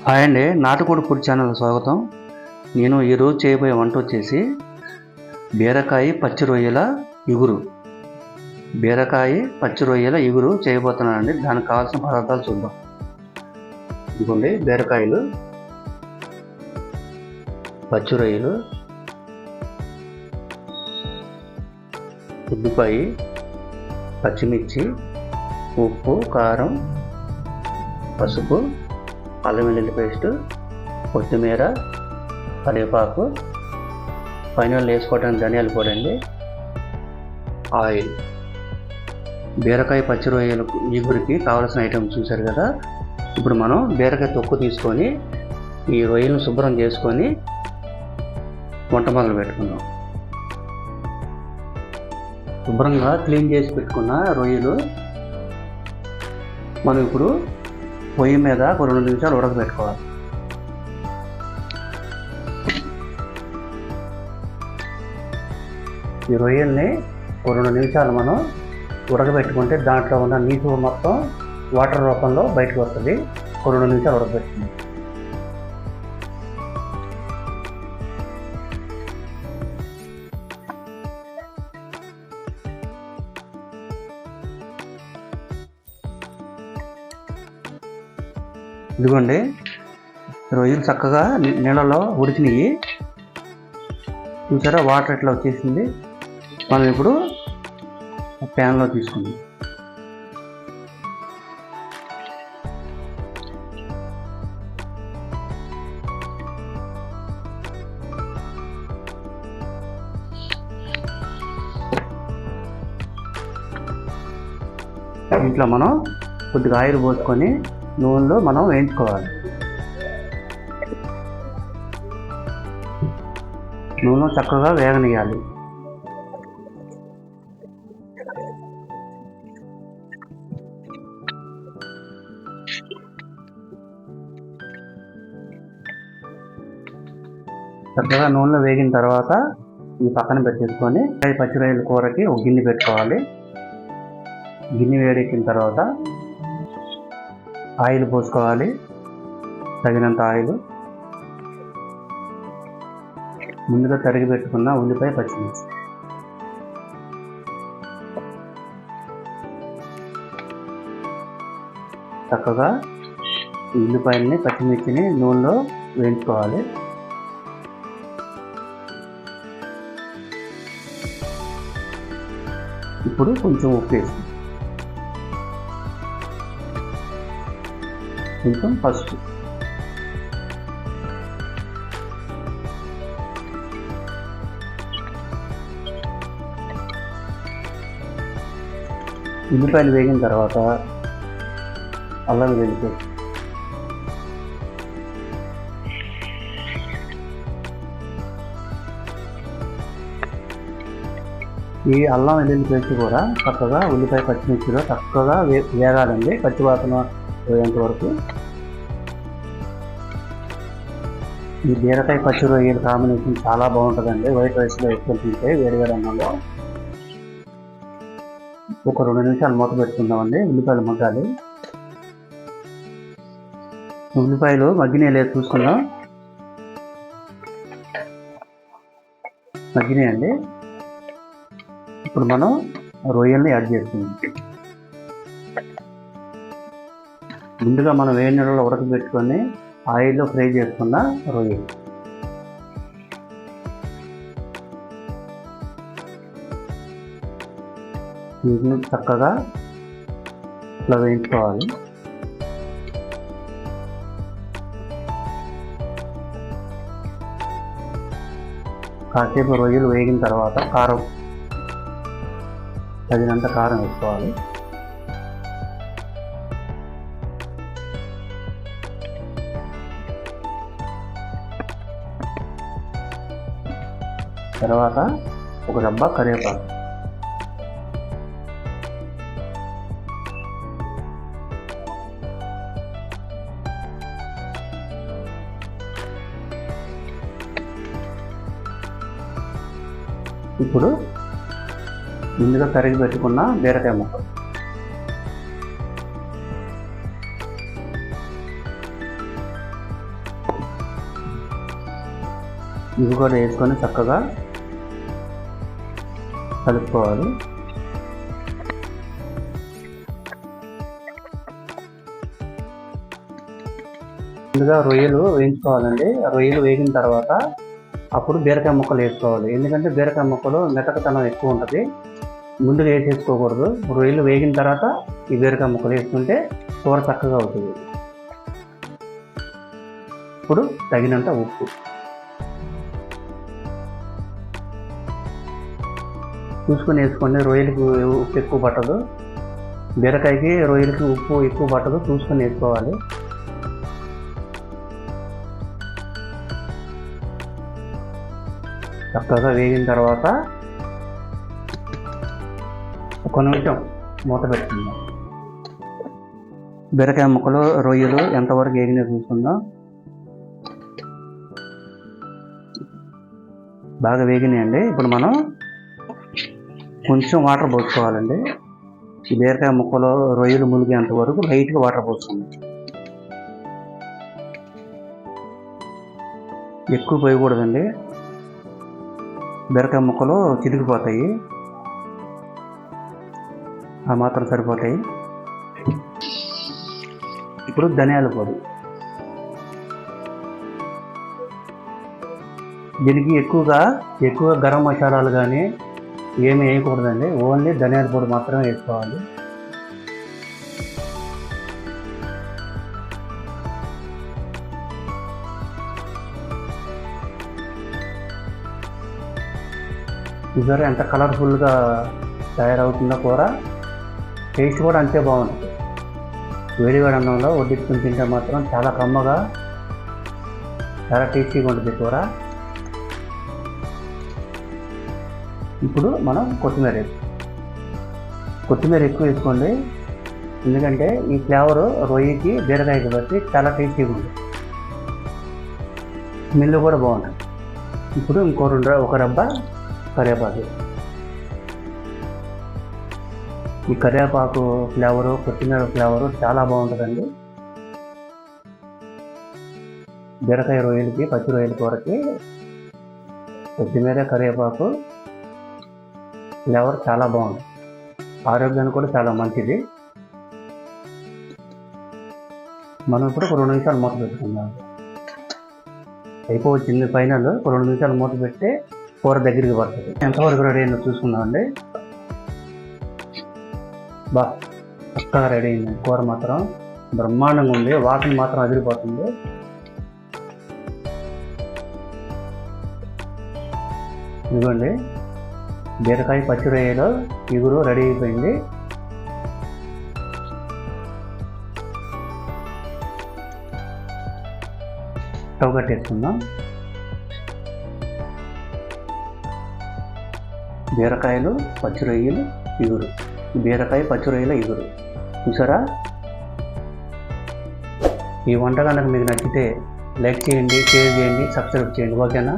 Hi అండి, నాటుకోడి food channel స్వాగతం. నేను ఈరోజు చేయబోయే వంట వచ్చేసి బీరకాయ పచ్చి రొయ్యల ఇగురు. చేయబోతున్నానండి. దానికి కావాల్సిన పదార్థాలు చూద్దాం. ఇదిగోండి బీరకాయలు, పచ్చి రొయ్యలు, ఉల్లిపాయ, పచ్చిమిర్చి, ఉప్పు, కారం, పసుపు, అల్లం వెల్లుల్లి పేస్టు, కొత్తిమీర, కరివేపాకు, ఫైనల్ వేసుకోవడానికి ధనియాల పొడి అండి, ఆయిల్. బీరకాయ పచ్చి రొయ్యల ఇగురికి కావాల్సిన ఐటమ్ చూశారు కదా. ఇప్పుడు మనం బీరకాయ తొక్కు తీసుకొని ఈ రొయ్యలను శుభ్రం చేసుకొని వంట మొదలు పెట్టుకుందాం. శుభ్రంగా క్లీన్ చేసి పెట్టుకున్న రొయ్యలు మనం ఇప్పుడు పొయ్యి మీద ఒక 2 నిమిషాలు ఉడకబెట్టుకోవాలి. ఈ రొయ్యల్ని ఒక 2 నిమిషాలు మనం ఉడకబెట్టుకుంటే దాంట్లో ఉన్న నీరు మొత్తం వాటర్ రూపంలో బయటకు వస్తుంది. ఒక 2 నిమిషాలు ఉడకబెట్టుకుంది. ఇదిగోండి రొయ్యలు చక్కగా నీళ్ళలో ఉడికినాయి. చూసారా, వాటర్ ఎట్లా వచ్చేసింది. మనం ఇప్పుడు ప్యాన్లో తీసుకుందాం. ఇంట్లో మనం కొద్దిగా ఆయిల్ పోసుకొని నూనెలో మనం వేయించుకోవాలి. నూనె చక్కగా వేగనీయాలి. చక్కగా నూనెలో వేగిన తర్వాత ఈ పక్కన పెట్టేసుకొని పచ్చి రొయ్యల కూరకి ఒక గిన్నె పెట్టుకోవాలి. గిన్నె వేడెక్కిన తర్వాత ఆయిల్ పోసుకోవాలి, తగినంత ఆయిల్. ముందుగా తరిగి పెట్టుకున్న ఉల్లిపాయ, పచ్చిమిర్చి, చక్కగా ఉల్లిపాయలని పచ్చిమిర్చిని నూనెలో వేయించుకోవాలి. ఇప్పుడు కొంచెం ఉప్పు వేసి, కొంచెం పసుపు, ఉల్లిపాయలు వేగిన తర్వాత అల్లం వెల్లుల్లి పేస్ట్, ఈ అల్లం వెల్లుల్లి పేస్ట్ కూడా చక్కగా ఉల్లిపాయ పచ్చిమిర్చిలో చక్కగా వేగాలండి, పచ్చివాసన పోయేంత వరకు. ఈ బీరకాయ పచ్చి రొయ్యల కాంబినేషన్ చాలా బాగుంటుందండి. వైట్ రైస్లో ఎక్కువ తింటే వేడివేడి అన్నంలో. ఒక 2 నిమిషాలు మూత పెట్టుకుందామండి. ఉల్లిపాయలు మగ్గాలి. ఉల్లిపాయలు మగ్గినాయి లేదు చూసుకుందాం. మగ్గినాయండి. ఇప్పుడు మనం రొయ్యల్ని యాడ్ చేసుకుందాం. ముందుగా మనం వేడి నీళ్ళలో ఉడకబెట్టుకొని ఆయిల్లో ఫ్రై చేసుకున్న రొయ్యలు, వీటిని చక్కగా ఇట్లా వేయించుకోవాలి. కాసేపు రొయ్యలు వేగిన తర్వాత కారం, తగినంత కారం వేసుకోవాలి. తర్వాత ఒక డబ్బా కరివేపాకు, ఇప్పుడు ముందుగా తరిగి పెట్టుకున్న బీరకాయ ముక్కలు, ఇవి కూడా వేసుకొని చక్కగా కలుపుకోవాలి. ముందుగా రొయ్యలు వేయించుకోవాలండి. రొయ్యలు వేగిన తర్వాత అప్పుడు బీరకాయ ముక్కలు వేసుకోవాలి. ఎందుకంటే బీరకాయ ముక్కలు మెతకతనం ఎక్కువ ఉంటుంది, ముందుగా వేసేసుకోకూడదు. రొయ్యలు వేగిన తర్వాత ఈ బీరకాయ ముక్కలు వేసుకుంటే కూర చక్కగా అవుతుంది. ఇప్పుడు తగినంత ఉప్పు చూసుకొని వేసుకోండి. రొయ్యలకి ఉప్పు ఎక్కువ పట్టదు, బీరకాయకి రొయ్యలకి ఉప్పు ఎక్కువ పట్టదు, చూసుకొని వేసుకోవాలి. చక్కగా వేగిన తర్వాత ఒక నిమిషం మూత పెట్టుకుందాం. బీరకాయ ముక్కలు రొయ్యలు ఎంతవరకు వేగినాయో చూసుకుందాం. బాగా వేగినాయండి. ఇప్పుడు మనం కొంచెం వాటర్ పోసుకోవాలండి. ఈ బీరకాయ ముక్కలు రొయ్యలు ములిగేంత వరకు లైట్గా వాటర్ పోసుకుందాం. ఎక్కువ పోయకూడదండి, బీరకాయ ముక్కలు చిరిగిపోతాయి. ఆ మాత్రం సరిపోతాయి. ఇప్పుడు ధనియాల పొడి, దీనికి ఎక్కువగా గరం మసాలాలు కానీ ఏమి వేయకూడదండి, ఓన్లీ ధనియాల పొడి మాత్రమే వేసుకోవాలి. చూసారా ఎంత కలర్ఫుల్గా తయారవుతుందో కూర. టేస్ట్ కూడా అంతే బాగుంటుంది. వేడివేడి అన్నంలో వడ్డించుకుని తింటే మాత్రం చాలా కమ్మగా, చాలా టేస్టీగా ఉంటుంది కూర. ఇప్పుడు మనం కొత్తిమీర ఎక్కువ వేసుకోండి, ఎందుకంటే ఈ ఫ్లేవరు రొయ్యకి బీరకాయకి బట్టి చాలా టేస్టీగా ఉంటుంది, స్మెల్ కూడా బాగుంటుంది. ఇప్పుడు ఒక రబ్బ కరివేపాకు. ఈ కరివేపాకు ఫ్లేవరు, కొత్తిమీర ఫ్లేవరు చాలా బాగుంటుందండి. బీరకాయ రొయ్యలకి, పచ్చి రొయ్యల కూరకి కొత్తిమీర కరివేపాకు ఫ్లేవర్ చాలా బాగుంది, ఆరోగ్యానికి కూడా చాలా మంచిది. మనం ఇప్పుడు 2 నిమిషాలు మూత పెట్టుకుందాం. అయిపోవచ్చింది ఫైనల్. 2 నిమిషాలు మూత పెడితే కూర దగ్గరికి పడుతుంది. ఎంతవరకు రెడీ అయిందో చూసుకుందామండి. చక్కగా రెడీ అయింది. కూర మాత్రం బ్రహ్మాండంగా ఉంది, వాసన మాత్రం అదిరిపోతుంది. ఇదిగోండి, బీరకాయ పచ్చి రొయ్యలు ఇగురు రెడీ అయిపోయింది. స్టవ్ కట్టేసుకుందాం. బీరకాయలు పచ్చి రొయ్యలు ఇగురు, బీరకాయ పచ్చి రొయ్యల ఇగురు చూసారా. ఈ వంట కనుక మీకు నచ్చితే లైక్ చేయండి, షేర్ చేయండి, సబ్స్క్రైబ్ చేయండి. ఓకేనా?